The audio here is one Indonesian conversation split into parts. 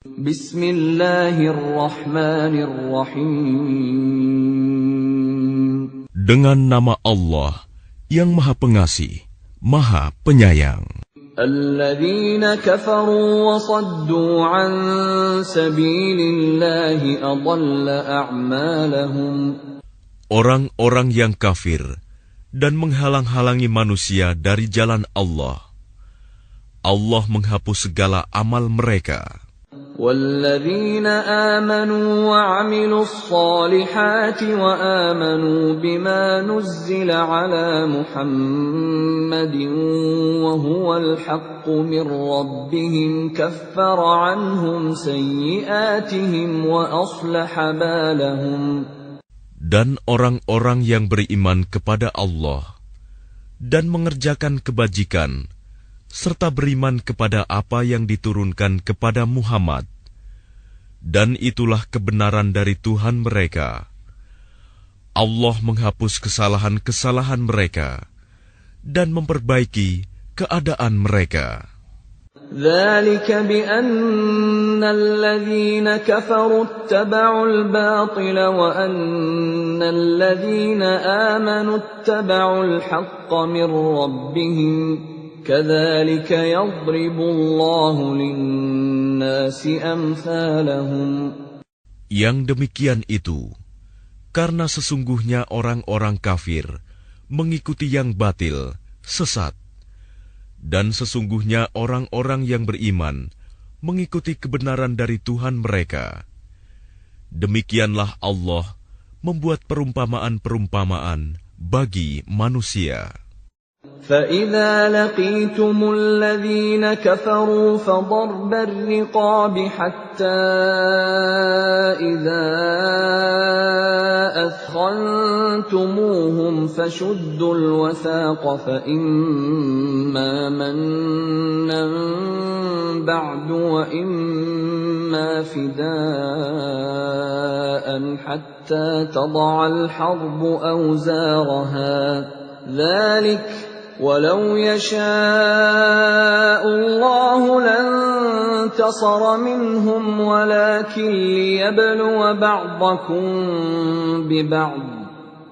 Bismillahirrahmanirrahim. Dengan nama Allah yang Maha Pengasih, Maha Penyayang. Alladzina kafaru wa saddu an sabilillahi adalla a'malahum. Orang-orang yang kafir dan menghalang-halangi manusia dari jalan Allah, Allah menghapus segala amal mereka. وَالَّذِينَ آمَنُوا وَعَمِلُوا الصَّالِحَاتِ وَآمَنُوا بِمَا نُزِّلَ عَلَى مُحَمَّدٍ وَهُوَ الْحَقُّ مِنْ رَبِّهِمْ كَفَّرَ عَنْهُمْ سَيِّئَاتِهِمْ وَأَصْلَحَ بَالَهُمْ. Dan orang-orang yang beriman kepada Allah dan mengerjakan kebajikan, serta beriman kepada apa yang diturunkan kepada Muhammad, dan itulah kebenaran dari Tuhan mereka. Allah menghapus kesalahan-kesalahan mereka dan memperbaiki keadaan mereka. ذَلِكَ بِأَنَّ الَّذِينَ كَفَرُوا اتَّبَعُوا الْبَاطِلَ وَأَنَّ الَّذِينَ آمَنُوا اتَّبَعُوا الْحَقَّ مِنْ رَبِّهِمْ كَذَلِكَ يَضْرِبُ اللَّهُ لِلنَّاسِ أَمْثَالَهُمْ. Yang demikian itu, karena sesungguhnya orang-orang kafir mengikuti yang batil, sesat, dan sesungguhnya orang-orang yang beriman mengikuti kebenaran dari Tuhan mereka. Demikianlah Allah membuat perumpamaan-perumpamaan bagi manusia. فَإِذَا لَقِيتُمُ الَّذِينَ كَفَرُوا فَضَرْبَ الرِّقَابِ حَتَّى إِذَا أَثْخَنْتُمُوهُمْ فَشُدُّوا الْوَثَاقَ فَإِمَّا مَنًّا بَعْدُ وَإِمَّا فِدَاءً حَتَّى تَضَعَ الْحَرْبُ أَوْزَارَهَا ذَلِكَ وَلَوْ يَشَاءُ اللَّهُ لَانتَصَرَ مِنْهُمْ وَلَكِنْ لِيَبْلُوَ بَعْضَكُمْ بِبَعْضٍ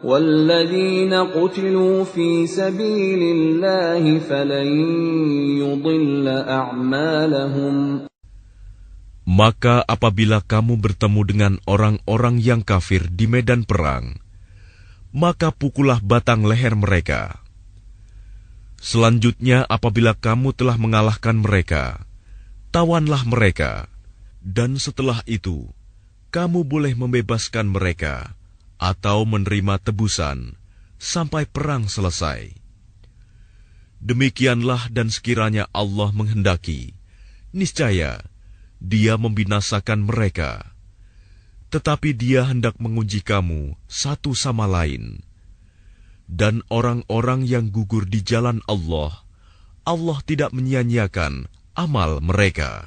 وَالَّذِينَ قُتِلُوا فِي سَبِيلِ اللَّهِ فَلَنْ يُضِلَّ أَعْمَالَهُمْ. Maka apabila kamu bertemu dengan orang-orang yang kafir di medan perang, maka pukullah batang leher mereka. Selanjutnya apabila kamu telah mengalahkan mereka, tawanlah mereka, dan setelah itu, kamu boleh membebaskan mereka, atau menerima tebusan, sampai perang selesai. Demikianlah dan sekiranya Allah menghendaki, niscaya Dia membinasakan mereka. Tetapi Dia hendak menguji kamu satu sama lain. Dan orang-orang yang gugur di jalan Allah, Allah tidak menyia-nyiakan amal mereka.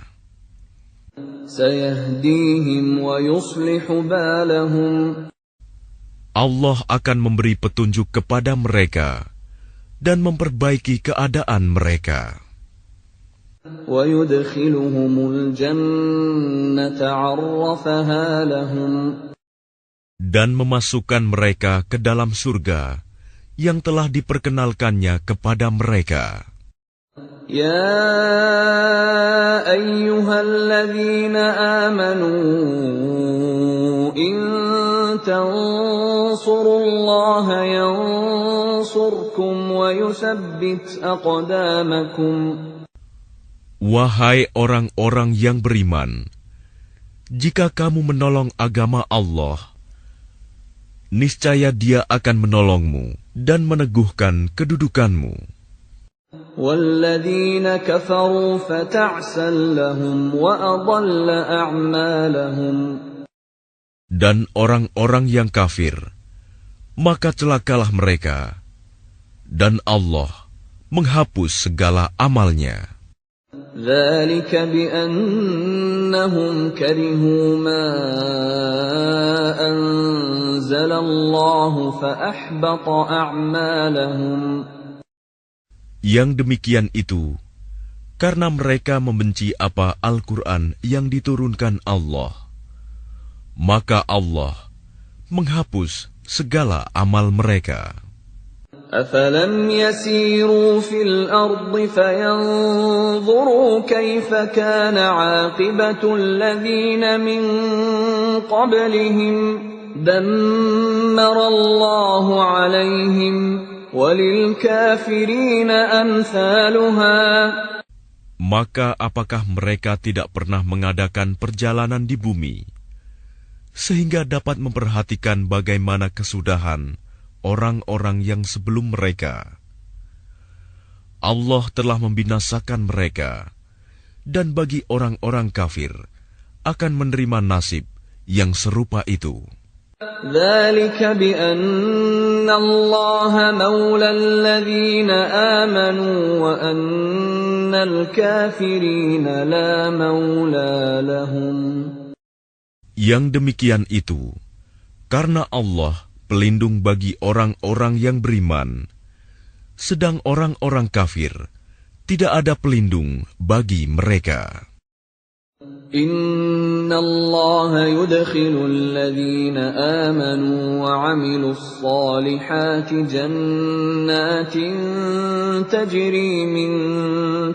سَيَهْدِيهِمْ وَيُصْلِحُ بَالَهُمْ. Allah akan memberi petunjuk kepada mereka dan memperbaiki keadaan mereka. وَيُدْخِلُهُمُ الْجَنَّةَ عَرَّفَهَا لَهُمْ. Dan memasukkan mereka ke dalam surga yang telah diperkenalkannya kepada mereka. يَا أَيُّهَا الَّذِينَ آمَنُوا إِن تَنصُرُوا اللَّهَ يَنصُرْكُمْ وَيُثَبِّتْ أَقْدَامَكُمْ. Wahai orang-orang yang beriman, jika kamu menolong agama Allah, niscaya Dia akan menolongmu dan meneguhkan kedudukanmu. وَالَّذِينَ كَفَرُوا فَتَعْسًا لَهُمْ وَأَضَلَّ أَعْمَالَهُمْ. Dan orang-orang yang kafir, maka celakalah mereka, dan Allah menghapus segala amalnya. ذَلِكَ بِأَنَّهُمْ كَرِهُوا مَا أَنزَلَ اللَّهُ karena mereka membenci apa Al-Quran yang diturunkan Allah. Maka Allah menghapus segala amal mereka. أفلم يسيروا في الأرض فينظروا كيف كان عاقبة الذين من قبلهم دمر الله عليهم وللكافرين أمثالها. Maka apakah mereka tidak pernah mengadakan perjalanan di bumi, sehingga dapat memperhatikan bagaimana kesudahan orang-orang yang sebelum mereka? Allah telah membinasakan mereka, dan bagi orang-orang kafir akan menerima nasib yang serupa itu. ذلك بأن الله مولى الذين آمنوا وأن الكافرين لا مولى لهم. Yang demikian itu karena Allah pelindung bagi orang-orang yang beriman, sedang orang-orang kafir tidak ada pelindung bagi mereka. Inna Allah yudkhilu alladhina amanu wa 'amilus salihati jannatin tajri min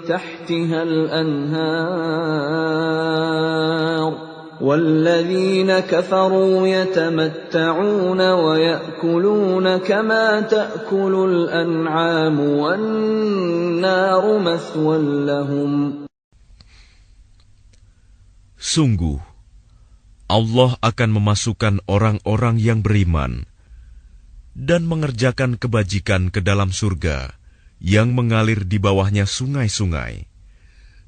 tahtiha al-anhar. وَالَّذِينَ كَفَرُوا يَتَمَتَّعُونَ وَيَأْكُلُونَ كَمَا تَأْكُلُ الْأَنْعَامُ وَالنَّارُ مَثْوًى لَهُمْ. Sungguh, Allah akan memasukkan orang-orang yang beriman dan mengerjakan kebajikan ke dalam surga yang mengalir di bawahnya sungai-sungai,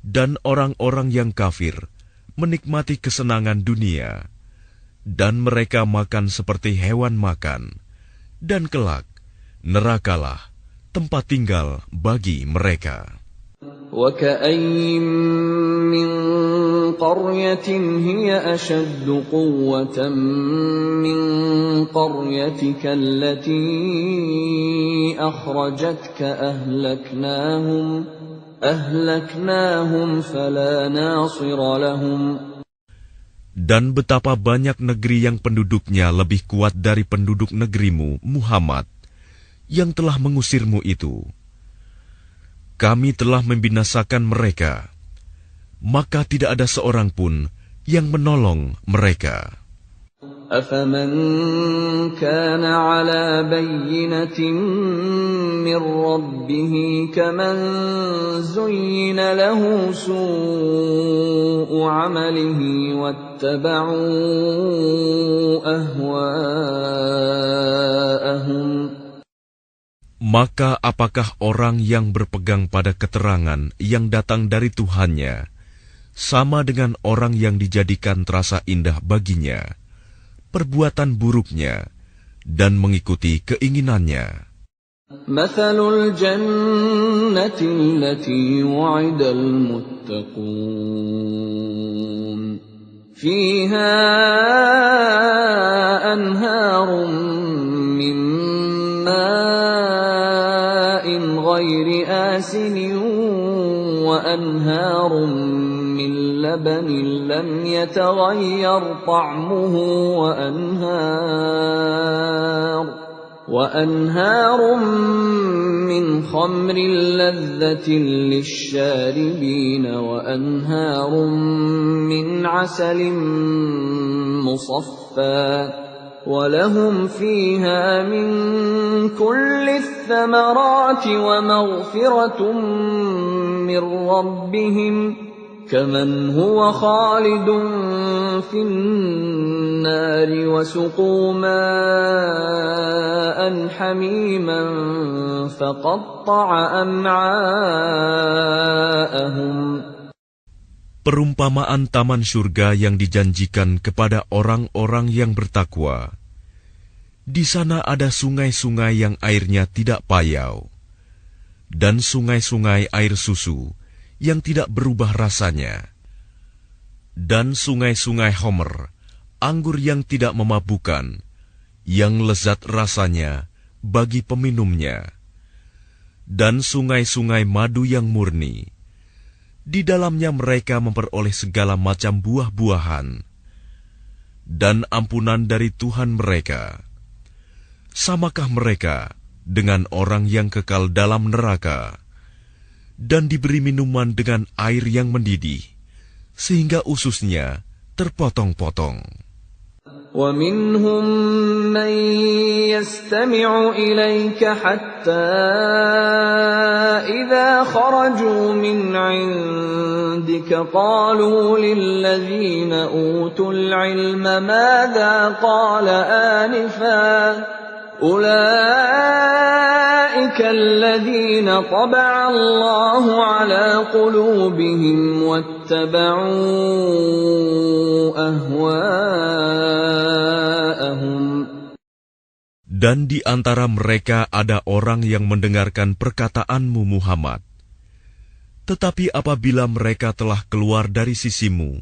dan orang-orang yang kafir menikmati kesenangan dunia, dan mereka makan seperti hewan makan, dan kelak nerakalah tempat tinggal bagi mereka. وَكَأَيِّن مِّن قَرْيَةٍ هِيَ أَشَدُّ قُوَّةً مِّن قَرْيَتِكَ الَّتِي أَخْرَجَتْكَ أهلكناهم فلا ناصر لهم. Dan betapa banyak negeri yang penduduknya lebih kuat dari penduduk negerimu, Muhammad, yang telah mengusirmu itu. Kami telah membinasakan mereka, maka tidak ada seorang pun yang menolong mereka. أَفَمَنْ كَانَ عَلَى بَيِّنَةٍ مِّن رَّبِّهِ كَمَنْ زُيِّنَ لَهُ سُوءُ عَمَلِهِ وَاتَّبَعُوا أَهْوَاءَهُمْ. Maka apakah orang yang berpegang pada keterangan yang datang dari Tuhannya sama dengan orang yang dijadikan terasa indah baginya perbuatan buruknya dan mengikuti keinginannya? مثل الجنة التي وعد المتقون فيها أنهار من ماء غير آسن وأنهار من لبن لم يتغير طعمه وأنهار من خمر لذة للشاربين وأنهار من عسل مصفى ولهم فيها من كل الثمرات ومغفرة من ربهم كمن هو خالد في النار وسقوا ماء حميما فقطع أمعاءهم. Perumpamaan taman surga yang dijanjikan kepada orang-orang yang bertakwa. Di sana ada sungai-sungai yang airnya tidak payau, dan sungai-sungai air susu yang tidak berubah rasanya, dan sungai-sungai homer, anggur yang tidak memabukkan, yang lezat rasanya bagi peminumnya, dan sungai-sungai madu yang murni, Di dalamnya mereka memperoleh segala macam buah-buahan dan ampunan dari Tuhan mereka. Samakah mereka dengan orang yang kekal dalam neraka dan diberi minuman dengan air yang mendidih, sehingga ususnya terpotong-potong? وَمِنْهُمْ مَنْ يَسْتَمِعُ إِلَيْكَ حَتَّى إِذَا خَرَجُوا مِنْ عِنْدِكَ قَالُوا لِلَّذِينَ أُوتُوا الْعِلْمَ مَاذَا قَالَ آنِفًا أُولَئِكَ الَّذِينَ طَبَعَ اللَّهُ عَلَى قُلُوبِهِمْ وَاتَّبَعُوا أَهْوَاءَهُمْ. Dan di antara mereka ada orang yang mendengarkan perkataanmu Muhammad. Tetapi apabila mereka telah keluar dari sisimu,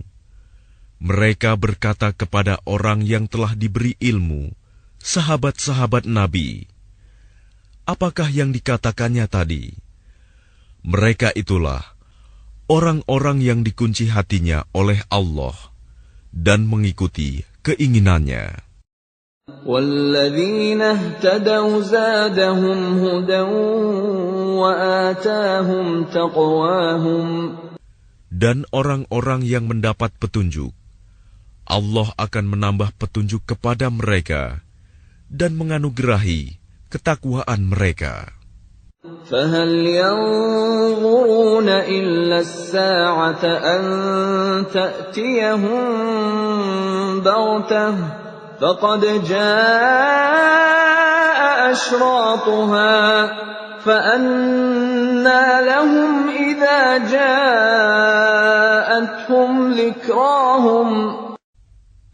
mereka berkata kepada orang yang telah diberi ilmu, sahabat-sahabat Nabi, apakah yang dikatakannya tadi? Mereka itulah orang-orang yang dikunci hatinya oleh Allah dan mengikuti keinginannya. وَالَّذِينَ اهْتَدَوْا زَادَهُمْ هُدًى وَآتَاهُمْ تَقْوَاهُمْ. Dan orang-orang yang mendapat petunjuk, Allah akan menambah petunjuk kepada mereka dan menganugerahi ketakwaan mereka. فَهَلْ يَنظُرُونَ إِلَّا السَّاعَةَ أَن تَأْتِيَهُم بَغْتَةً فَقَدْ جَاءَ أَشْرَاطُهَا فَأَنَّى لَهُمْ إِذَا جَاءَتْهُمْ ذِكْرَاهُمْ.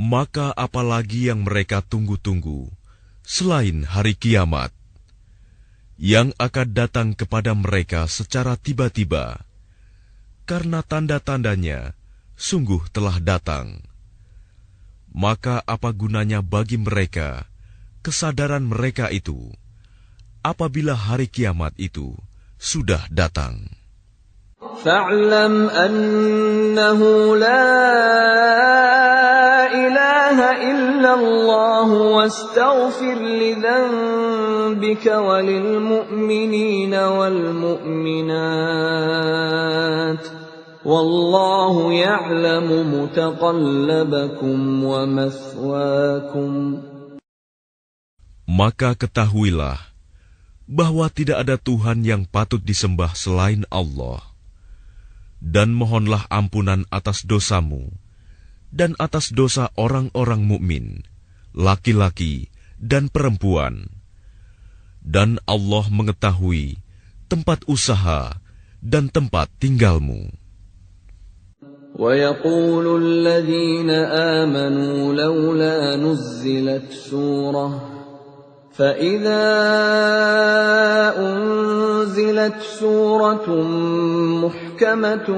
Maka apalagi yang mereka tunggu-tunggu selain hari kiamat, yang akan datang kepada mereka secara tiba-tiba, karena tanda-tandanya sungguh telah datang. Maka apa gunanya bagi mereka kesadaran mereka itu apabila hari kiamat itu sudah datang? فَاعْلَمْ أَنَّهُ لَا إِلَهَ إِلَّا اللَّهُ وَاسْتَغْفِرْ لِذَنبِكَ وَلِلْمُؤْمِنِينَ وَالْمُؤْمِنَاتِ وَاللَّهُ يَعْلَمُ مُتَقَلَّبَكُمْ وَمَثْوَاكُمْ. Maka ketahuilah bahwa tidak ada Tuhan yang patut disembah selain Allah. Dan mohonlah ampunan atas dosamu dan atas dosa orang-orang mukmin, laki-laki dan perempuan. Dan Allah mengetahui tempat usaha dan tempat tinggalmu. وَيَقُولُ الَّذِينَ آمَنُوا لَوْلَا نُزِّلَتْ سُورَةٌ فَإِذَا أُنزِلَتْ سُورَةٌ مُحْكَمَةٌ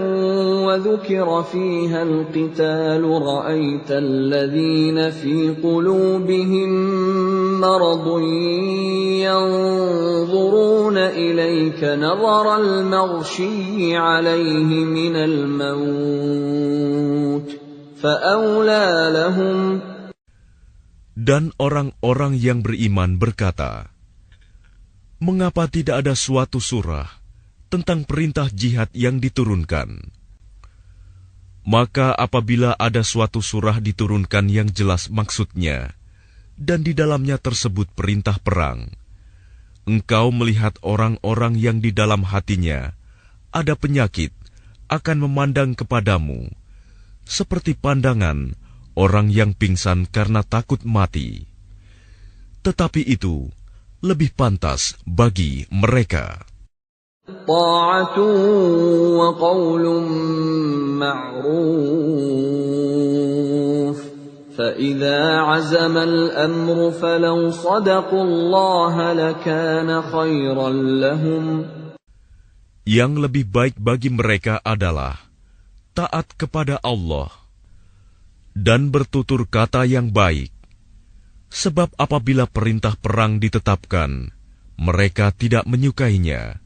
وَذُكِرَ فِيهَا الْقِتَالُ رَأَيْتَ الَّذِينَ فِي قُلُوبِهِم مَّرَضٌ يَنظُرُونَ إِلَيْكَ نَظَرَ الْمَغْشِيِّ عَلَيْهِ مِنَ الْمَوْتِ فَأَوْلَىٰ لَهُمْ. Dan orang-orang yang beriman berkata, mengapa tidak ada suatu surah tentang perintah jihad yang diturunkan? Maka apabila ada suatu surah diturunkan yang jelas maksudnya, dan di dalamnya tersebut perintah perang, engkau melihat orang-orang yang di dalam hatinya ada penyakit akan memandang kepadamu, seperti pandangan orang yang pingsan karena takut mati. Tetapi itu lebih pantas bagi mereka. طَاعَةٌ وَقَوْلٌ مَّعْرُوفٌ فَإِذَا عَزَمَ الْأَمْرُ فَلَوْ صَدَقُوا اللَّهَ لَكَانَ خَيْرًا لَّهُمْ. Yang lebih baik bagi mereka adalah taat kepada Allah dan bertutur kata yang baik, sebab apabila perintah perang ditetapkan, mereka tidak menyukainya.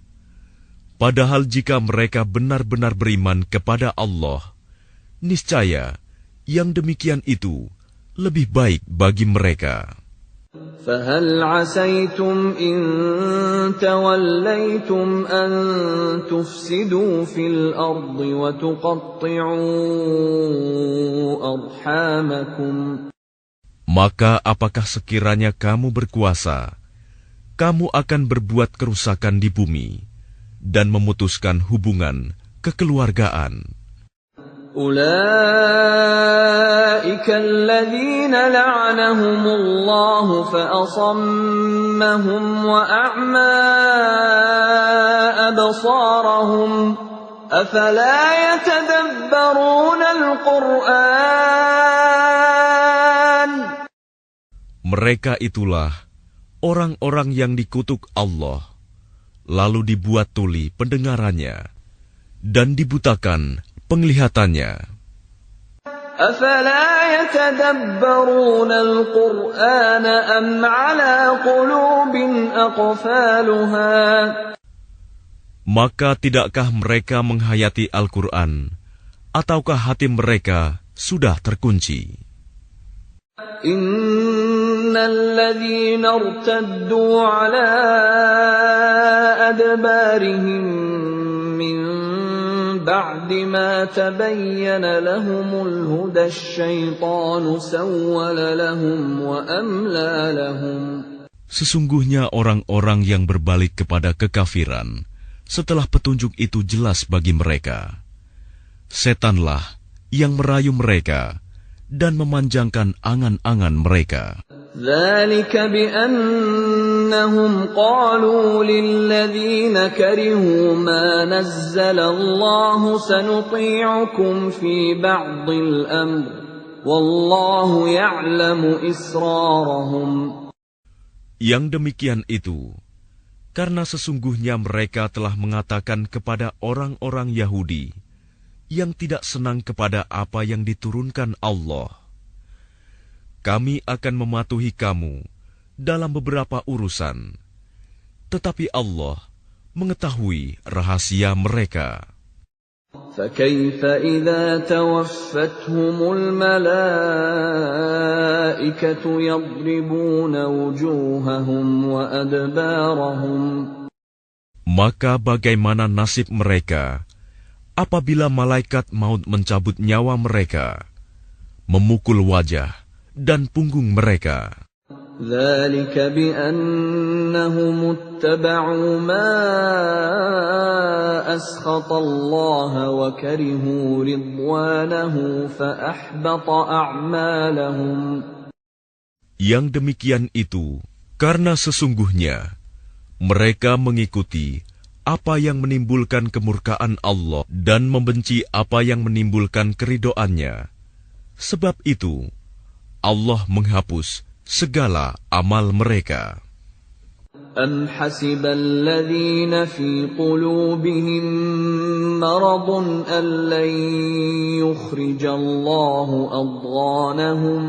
Padahal jika mereka benar-benar beriman kepada Allah, niscaya yang demikian itu lebih baik bagi mereka. فَهَلْ عَسَيْتُمْ إِن تَوَلَّيْتُمْ أَن تُفْسِدُوا فِي الْأَرْضِ وَتُقَطِّعُوا أَرْحَامَكُمْ. Maka apakah sekiranya kamu berkuasa, kamu akan berbuat kerusakan di bumi dan memutuskan hubungan kekeluargaan. أُولَئِكَ الَّذِينَ لَعَنَهُمُ اللَّهُ فَأَصَمَّهُمْ وَأَعْمَى أَبْصَارَهُمْ أَفَلَا يَتَدَبَّرُونَ الْقُرْآنَ. Mereka itulah orang-orang yang dikutuk Allah, lalu dibuat tuli pendengarannya dan dibutakan penglihatannya. أَفَلَا يَتَدَبَّرُونَ الْقُرْآنَ أَمْ عَلَى قُلُوبٍ أَقْفَالُهَا. Maka tidakkah mereka menghayati Al-Quran, ataukah hati mereka sudah terkunci? إِنَّ الَّذِينَ ارْتَدُّوا عَلَى أَدْبَارِهِمْ مِنْ بَعْدِ مَا تَبَيَّنَ لَهُمُ الْهُدَى الشَّيْطَانُ سَوَّلَ لَهُمْ وَأَمْلَى لَهُمْ. Sesungguhnya orang-orang yang berbalik kepada kekafiran setelah petunjuk itu jelas bagi mereka, setanlah yang merayu mereka dan memanjangkan angan-angan mereka. ذَلِكَ بِأَنَّهُمْ قَالُوا لِلَّذِينَ كَرِهُوا مَا نَزَّلَ اللَّهُ سَنُطِيعُكُمْ فِي بَعْضِ الْأَمْرِ وَاللَّهُ يَعْلَمُ إِسْرَارَهُمْ. Yang demikian itu, karena sesungguhnya mereka telah mengatakan kepada orang-orang Yahudi yang tidak senang kepada apa yang diturunkan Allah, kami akan mematuhi kamu dalam beberapa urusan, tetapi Allah mengetahui rahasia mereka. فَكَيْفَ إِذَا تَوَفَّتْهُمُ الْمَلَائِكَةُ يَضْرِبُونَ وُجُوهَهُمْ وَأَدْبَارَهُمْ. Maka bagaimana nasib mereka apabila malaikat maut mencabut nyawa mereka, memukul wajah dan punggung mereka? ذَلِكَ بِأَنَّهُمُ اتَّبَعُوا مَا أَسْخَطَ اللَّهَ وَكَرِهُوا رِضْوَانَهُ فَأَحْبَطَ أَعْمَالَهُمْ. Yang demikian itu karena sesungguhnya mereka mengikuti apa yang menimbulkan kemurkaan Allah dan membenci apa yang menimbulkan keridhoannya. Sebab itu Allah menghapus segala amal mereka. أَمْ حَسِبَ الَّذِينَ فِي قُلُوبِهِم مَّرَضٌ أَن لَّن يُخْرِجَ اللَّهُ أَضْغَانَهُمْ.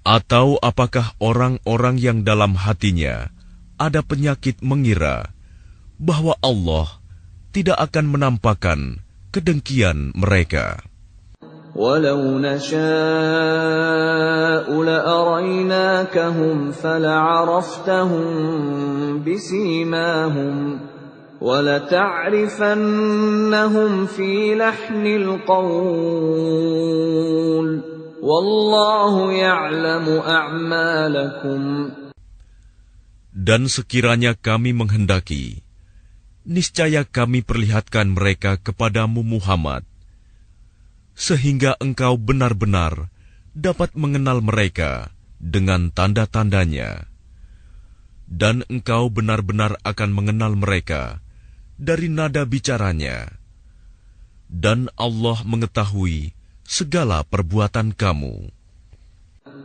Atau apakah orang-orang yang dalam hatinya ada penyakit mengira bahwa Allah tidak akan menampakkan kedengkian mereka? وَلَوْ نَشَاءُ لَأَرَيْنَاكَهُمْ فَلَعَرَفْتَهُم بِسِيمَاهُمْ وَلَتَعْرِفَنَّهُمْ فِي لَحْنِ الْقَوْلِ وَاللَّهُ يَعْلَمُ أَعْمَالَكُمْ. Dan sekiranya kami menghendaki, niscaya kami perlihatkan mereka kepadamu Muhammad, sehingga engkau benar-benar dapat mengenal mereka dengan tanda-tandanya. Dan engkau benar-benar akan mengenal mereka dari nada bicaranya. Dan Allah mengetahui segala perbuatan kamu.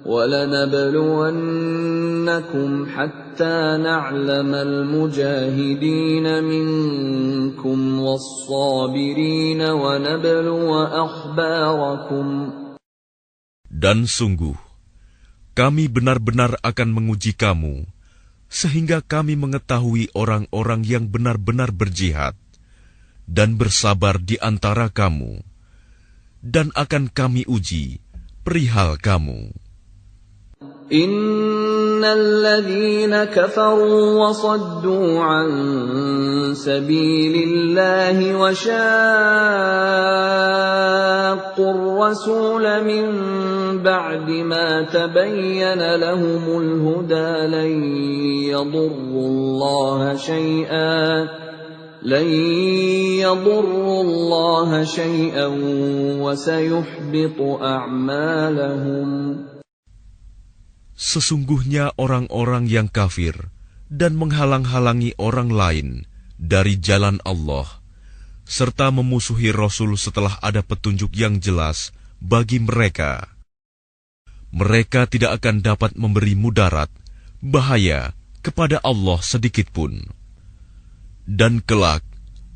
وَلَنَبْلُوَنَّكُمْ حَتَّى نَعْلَمَ الْمُجَاهِدِينَ مِنكُمْ وَالصَّابِرِينَ وَنَبْلُوَ أَخْبَارَكُمْ. Dan sungguh, kami benar-benar akan menguji kamu sehingga kami mengetahui orang-orang yang benar-benar berjihad dan bersabar di antara kamu, dan akan kami uji perihal kamu. Innal ladzina kafaru wa saddu an sabilillahi wa shaqqur rasula min ba'di ma tabayyana lahumul huda lan yadurrullaha shay'an wa sayuhbitu a'malahum. Sesungguhnya orang-orang yang kafir dan menghalang-halangi orang lain dari jalan Allah, serta memusuhi Rasul setelah ada petunjuk yang jelas bagi mereka, mereka tidak akan dapat memberi mudarat, bahaya kepada Allah sedikitpun. Dan kelak,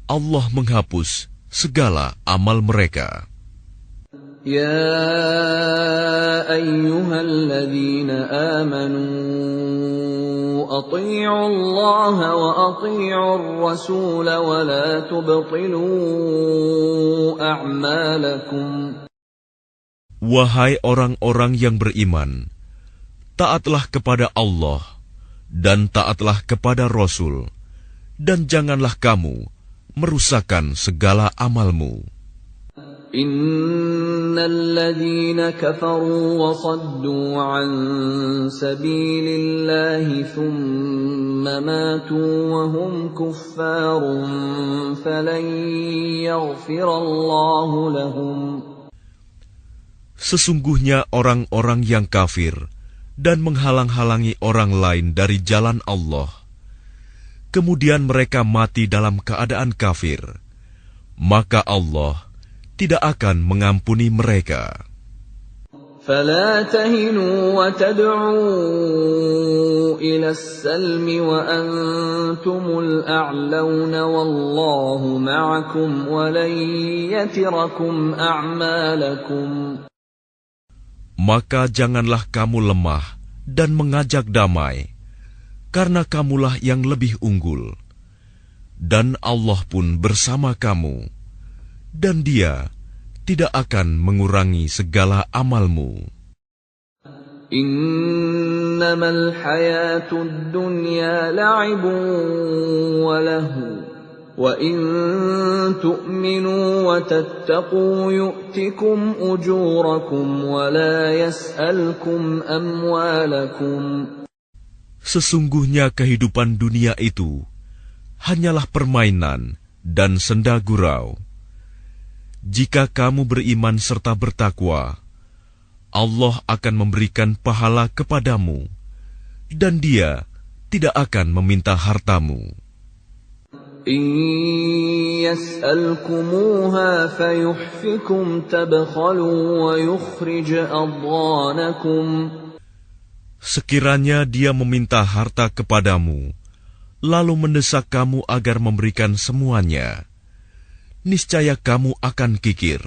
Allah menghapus segala amal mereka. Ya ayyuhalladzina amanu ati'u Allah wa ati'u Rasul wa la tubtilu a'malakum. Wahai orang-orang yang beriman, taatlah kepada Allah dan taatlah kepada Rasul, dan janganlah kamu merusakkan segala amalmu. Innal ladzina kafaru wa saddu an sabilillahi thumma matu wa hum kuffarun falan yaghfirallahu lahum. Sesungguhnya orang-orang yang kafir dan menghalang-halangi orang lain dari jalan Allah, kemudian mereka mati dalam keadaan kafir, maka Allah tidak akan mengampuni mereka. فَلَا تَهِنُوا وَتَدْعُوا إِلَى السَّلْمِ وَأَنْتُمُ الْأَعْلَوْنَ وَاللَّهُ مَعَكُمْ وَلَنْ يَتِرَكُمْ أَعْمَالَكُمْ. Maka janganlah kamu lemah dan mengajak damai, karena kamulah yang lebih unggul, dan Allah pun bersama kamu, dan Dia tidak akan mengurangi segala amalmu. Innamal hayatud dunya la'ibun wa lahu, wa in tu'minu wa tattaqu yu'tikum ujurakum wa la yas'alkum amwalakum. Sesungguhnya kehidupan dunia itu hanyalah permainan dan senda gurau. Jika kamu beriman serta bertakwa, Allah akan memberikan pahala kepadamu, dan Dia tidak akan meminta hartamu. In yas'alkumuha fayuhfikum tabkhalu wa yukhrij adghanakum. Sekiranya Dia meminta harta kepadamu, lalu mendesak kamu agar memberikan semuanya, niscaya kamu akan kikir,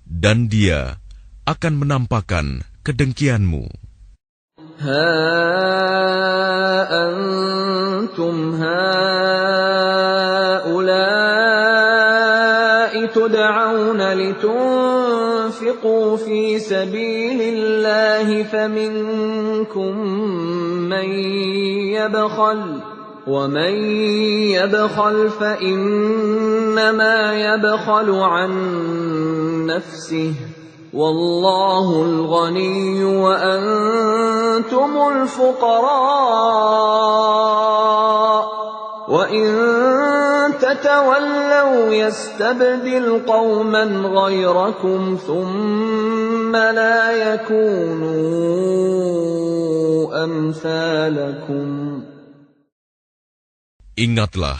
dan Dia akan menampakkan kedengkianmu. Ha antum haula'i tud'auna litunfiqu fi sabilillahi faminkum man yabkhal وَمَنْ يَبْخَلْ فَإِنَّمَا يَبْخَلُ عَنْ نَفْسِهِ وَاللَّهُ الْغَنِيُّ وَأَنْتُمُ الْفُقَرَاءُ وَإِنْ تَتَوَلَّوْا يَسْتَبْدِلْ قَوْمًا غَيْرَكُمْ ثُمَّ لَا يَكُونُوا أَمْثَالَكُمْ. Ingatlah,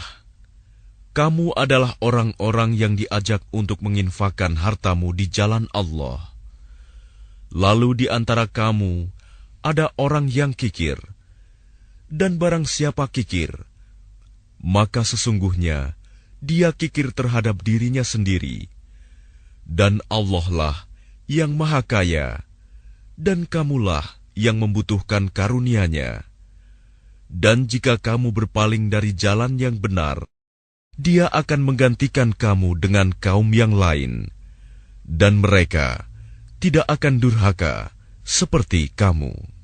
kamu adalah orang-orang yang diajak untuk menginfakkan hartamu di jalan Allah. Lalu di antara kamu ada orang yang kikir, dan barang siapa kikir, maka sesungguhnya dia kikir terhadap dirinya sendiri, dan Allah lah yang Maha Kaya, dan kamulah yang membutuhkan karunia-Nya. Dan jika kamu berpaling dari jalan yang benar, Dia akan menggantikan kamu dengan kaum yang lain, dan mereka tidak akan durhaka seperti kamu.